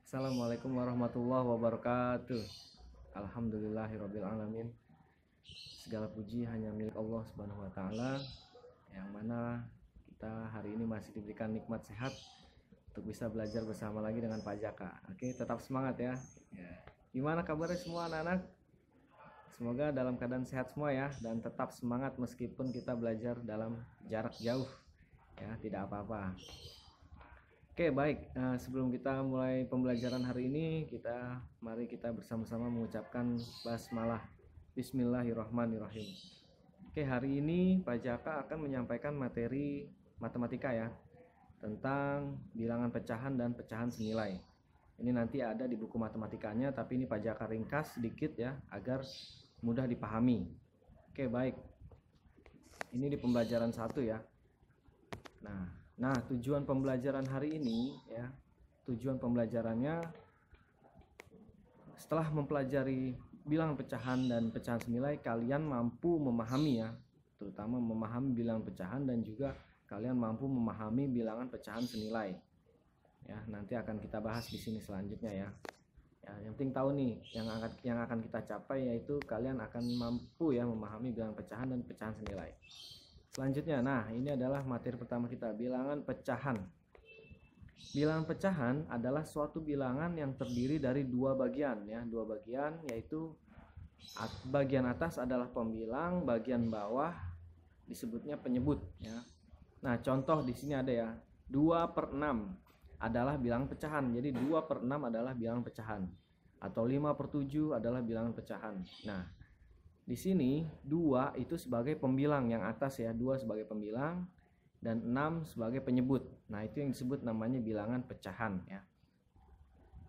Assalamualaikum warahmatullahi wabarakatuh. Alhamdulillahirabbil alamin. Segala puji hanya milik Allah Subhanahu wa taala, yang mana kita hari ini masih diberikan nikmat sehat untuk bisa belajar bersama lagi dengan Pak Jaka. Oke, tetap semangat ya. Gimana kabarnya semua anak-anak? Semoga dalam keadaan sehat semua ya, dan tetap semangat meskipun kita belajar dalam jarak jauh. Ya, tidak apa-apa. Oke, baik. Sebelum kita mulai pembelajaran hari ini, mari kita bersama-sama mengucapkan basmalah. Bismillahirrahmanirrahim. Oke, hari ini Pak Jaka akan menyampaikan materi matematika ya, tentang bilangan pecahan dan pecahan senilai. Ini nanti ada di buku matematikanya, tapi ini Pak Jaka ringkas sedikit ya, agar mudah dipahami. Oke, baik. Ini di pembelajaran 1 ya. Nah, tujuan pembelajaran hari ini ya, tujuan pembelajarannya setelah mempelajari bilangan pecahan dan pecahan senilai, kalian mampu memahami ya, terutama memahami bilangan pecahan, dan juga kalian mampu memahami bilangan pecahan senilai. Ya, nanti akan kita bahas di sini selanjutnya ya. Ya, yang penting tahu nih, yang akan kita capai yaitu kalian akan mampu ya memahami bilangan pecahan dan pecahan senilai. Selanjutnya, nah ini adalah materi pertama kita, bilangan pecahan. Bilangan pecahan adalah suatu bilangan yang terdiri dari dua bagian ya, dua bagian, yaitu bagian atas adalah pembilang, bagian bawah disebutnya penyebut ya. Nah, contoh di sini ada ya, 2/6 adalah bilangan pecahan. Jadi 2/6 adalah bilangan pecahan, atau 5/7 adalah bilangan pecahan. Nah, di sini 2 itu sebagai pembilang yang atas ya, 2 sebagai pembilang dan 6 sebagai penyebut. Nah, itu yang disebut namanya bilangan pecahan ya.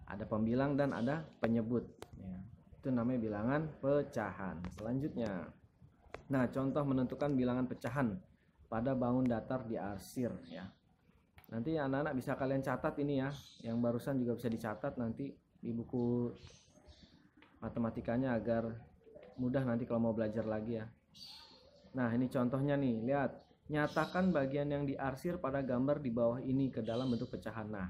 Ada pembilang dan ada penyebut ya. Itu namanya bilangan pecahan. Selanjutnya, nah contoh menentukan bilangan pecahan pada bangun datar di arsir ya. Nanti anak-anak bisa kalian catat ini ya, yang barusan juga bisa dicatat nanti di buku matematikanya agar mudah nanti kalau mau belajar lagi ya. Nah, ini contohnya nih, lihat. Nyatakan bagian yang diarsir pada gambar di bawah ini ke dalam bentuk pecahan. Nah,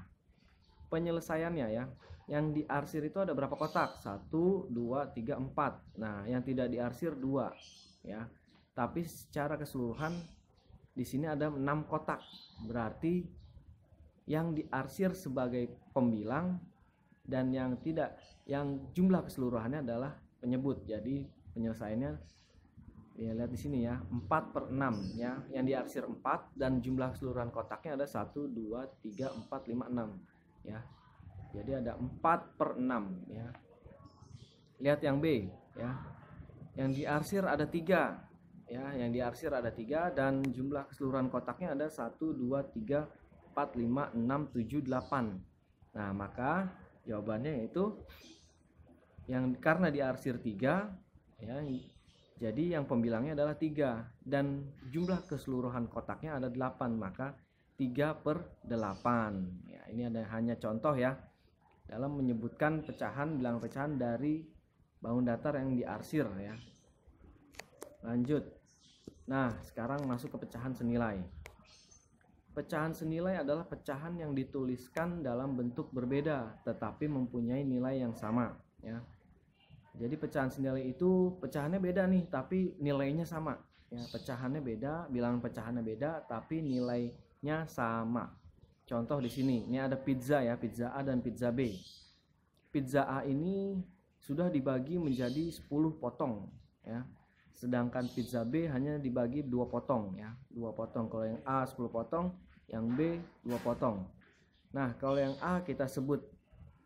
penyelesaiannya ya, yang diarsir itu ada berapa kotak? 1, 2, 3, 4. Nah, yang tidak diarsir 2 ya. Tapi secara keseluruhan di sini ada 6 kotak. Berarti yang diarsir sebagai pembilang dan yang tidak, yang jumlah keseluruhannya adalah penyebut. Jadi penyelesaiannya ya, lihat di sini ya, 4/6 ya, yang diarsir 4 dan jumlah keseluruhan kotaknya ada 1, 2, 3, 4, 5, 6 ya. Jadi ada 4/6 ya. Lihat yang B ya, yang diarsir ada 3 ya, yang diarsir ada 3 dan jumlah keseluruhan kotaknya ada 1, 2, 3, 4, 5, 6, 7, 8. Nah, maka jawabannya yaitu yang karena diarsir 3 ya, jadi yang pembilangnya adalah 3 dan jumlah keseluruhan kotaknya ada 8, maka 3/8 ya. Ini ada hanya contoh ya dalam menyebutkan pecahan, bilangan pecahan dari bangun datar yang diarsir ya. Lanjut. Nah, sekarang masuk ke pecahan senilai. Pecahan senilai adalah pecahan yang dituliskan dalam bentuk berbeda tetapi mempunyai nilai yang sama ya. Jadi pecahan senilai itu pecahannya beda nih, tapi nilainya sama ya. Pecahannya beda, bilangan pecahannya beda, tapi nilainya sama. Contoh di sini, ini ada pizza ya, pizza A dan pizza B. Pizza A ini sudah dibagi menjadi 10 potong ya. Sedangkan pizza B hanya dibagi 2 potong ya, 2 potong. Kalau yang A 10 potong, yang B 2 potong. Nah, kalau yang A kita sebut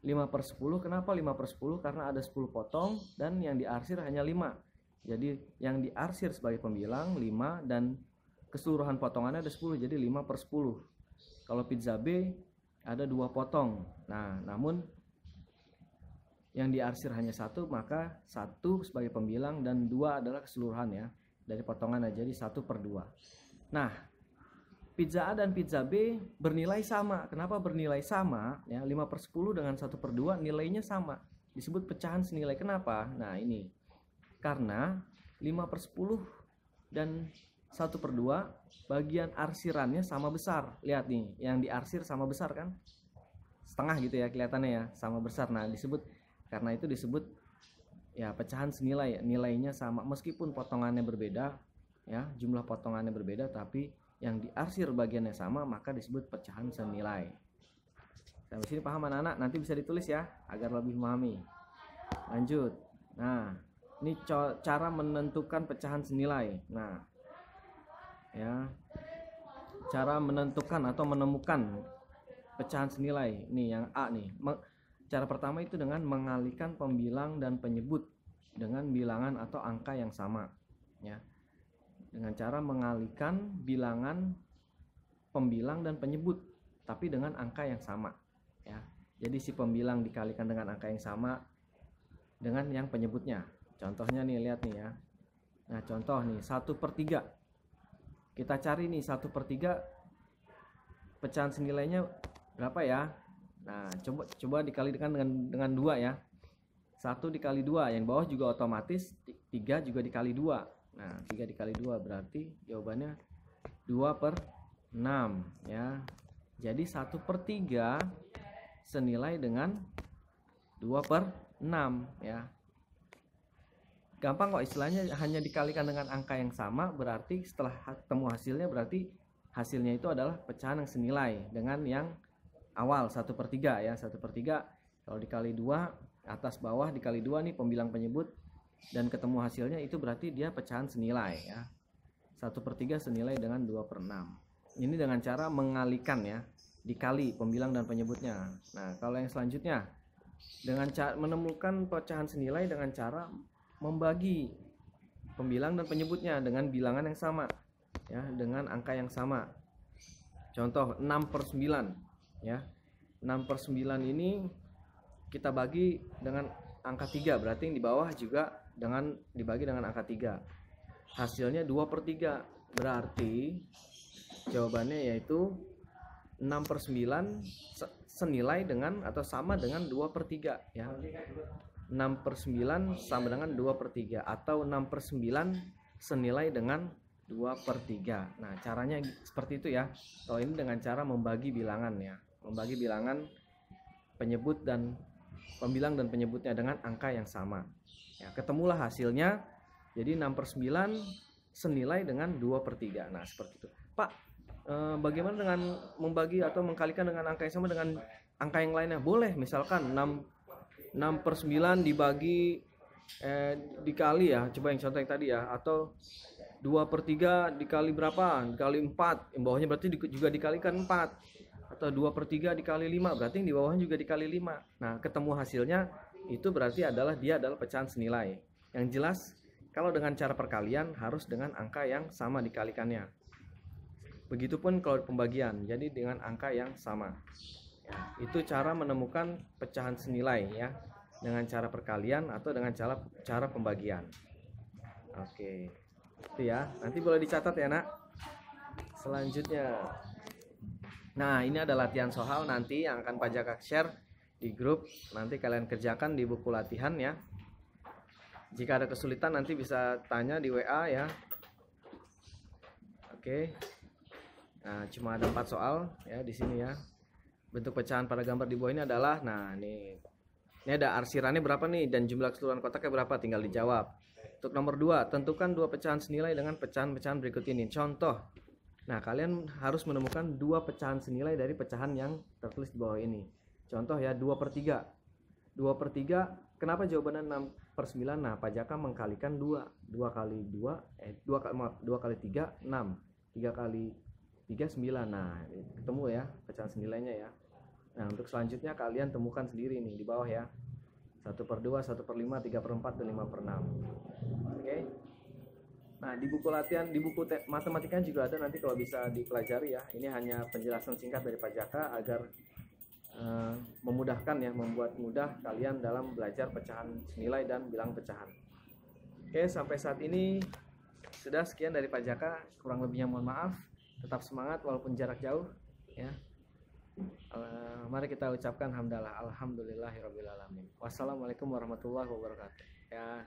5/10. Kenapa 5/10? Karena ada 10 potong dan yang diarsir hanya 5. Jadi yang diarsir sebagai pembilang 5 dan keseluruhan potongannya ada 10, jadi 5/10. Kalau pizza B ada 2 potong. Nah, namun yang diarsir hanya 1, maka 1 sebagai pembilang dan 2 adalah keseluruhan ya dari potongannya, jadi 1/2. Nah, pizza A dan pizza B bernilai sama. Kenapa bernilai sama? Ya, 5/10 dengan 1/2 nilainya sama. Disebut pecahan senilai. Kenapa? Nah, ini. Karena 5/10 dan 1/2 bagian arsirannya sama besar. Lihat nih, yang diarsir sama besar kan? setengah gitu ya kelihatannya ya, sama besar. Nah, karena itu disebut ya pecahan senilai, nilainya sama meskipun potongannya berbeda ya, jumlah potongannya berbeda, tapi yang diarsir bagiannya sama, maka disebut pecahan senilai. Sampai sini paham anak-anak? Nanti bisa ditulis ya agar lebih memahami. Lanjut. Nah, ini cara menentukan pecahan senilai. Nah, ya, cara menentukan atau menemukan pecahan senilai. Nih yang A nih. Cara pertama itu dengan mengalihkan pembilang dan penyebut dengan bilangan atau angka yang sama, ya. Dengan cara mengalihkan bilangan, pembilang dan penyebut, tapi dengan angka yang sama, ya. Jadi si pembilang dikalikan dengan angka yang sama dengan yang penyebutnya. Contohnya nih, lihat nih ya. Nah, contoh nih 1/3. Kita cari nih 1/3 pecahan senilainya berapa ya? Nah, coba dikalikan dengan 2 ya. 1 dikali 2, yang bawah juga otomatis 3 juga dikali 2. Nah, 3 dikali 2 berarti jawabannya 2/6 ya. Jadi 1/3 senilai dengan 2/6 ya. Gampang kok, istilahnya hanya dikalikan dengan angka yang sama, berarti setelah ketemu hasilnya berarti hasilnya itu adalah pecahan yang senilai dengan yang awal 1/3 ya. 1/3 kalau dikali 2, atas bawah dikali 2 nih pembilang penyebut, dan ketemu hasilnya itu berarti dia pecahan senilai ya. 1/3 senilai dengan 2/6. Ini dengan cara mengalihkan ya, dikali pembilang dan penyebutnya. Nah, kalau yang selanjutnya dengan cara menemukan pecahan senilai dengan cara membagi pembilang dan penyebutnya dengan bilangan yang sama ya, dengan angka yang sama. Contoh 6/9 ya. 6/9 ini kita bagi dengan angka 3, berarti yang di bawah juga dibagi dengan angka 3. Hasilnya 2/3, berarti jawabannya yaitu 6/9 senilai dengan atau sama dengan 2/3 ya. 6/9 sama dengan 2/3 atau 6/9 senilai dengan 2/3. Nah, caranya seperti itu ya. Kalau ini dengan cara membagi bilangan ya. Membagi bilangan penyebut dan pembilang dan penyebutnya dengan angka yang sama. Ya, ketemulah hasilnya. Jadi 6/9 senilai dengan 2/3. Nah, seperti itu. Pak, bagaimana dengan membagi atau mengkalikan dengan angka yang sama dengan angka yang lainnya? Boleh, misalkan 6/9 dibagi dikali ya. Coba yang contoh yang tadi ya, atau 2/3 dikali berapa? Dikali 4. Yang bawahnya berarti juga dikalikan 4. Atau 2/3 dikali 5, berarti yang di bawahnya juga dikali 5. Nah, ketemu hasilnya itu berarti dia adalah pecahan senilai. Yang jelas kalau dengan cara perkalian harus dengan angka yang sama dikalikannya. Begitupun kalau pembagian, jadi dengan angka yang sama. Ya, itu cara menemukan pecahan senilai ya, dengan cara perkalian atau dengan cara pembagian. Oke, itu ya. Nanti boleh dicatat ya nak. Selanjutnya, nah ini ada latihan soal nanti yang akan Pak Jaka share di grup. Nanti kalian kerjakan di buku latihan ya. Jika ada kesulitan nanti bisa tanya di WA ya. Oke. Nah, cuma ada 4 soal ya di sini ya. Bentuk pecahan pada gambar di bawah ini adalah, nah ini ada arsirannya berapa nih dan jumlah keseluruhan kotaknya berapa, tinggal dijawab. Untuk nomor 2, tentukan 2 pecahan senilai dengan pecahan-pecahan berikut ini. Contoh. Nah, kalian harus menemukan 2 pecahan senilai dari pecahan yang tertulis di bawah ini. Contoh ya, 2/3. 2/3, kenapa jawabannya 6/9? Nah, Pak Jaka mengkalikan 2. 2 kali 2, 2 kali 3, 6. 3 kali 3, 9. Nah, ketemu ya pecahan senilainya ya. Nah, untuk selanjutnya kalian temukan sendiri nih di bawah ya. 1/2, 1/5, 3/4, dan 5/6. Oke. Nah, di buku latihan, di buku matematika juga ada, nanti kalau bisa dipelajari ya. Ini hanya penjelasan singkat dari Pak Jaka agar memudahkan ya, membuat mudah kalian dalam belajar pecahan senilai dan bilang pecahan. Oke, sampai saat ini sudah sekian dari Pak Jaka. Kurang lebihnya mohon maaf. Tetap semangat walaupun jarak jauh ya. Mari kita ucapkan hamdalah, alhamdulillahirabbil alamin. Wassalamualaikum warahmatullahi wabarakatuh ya.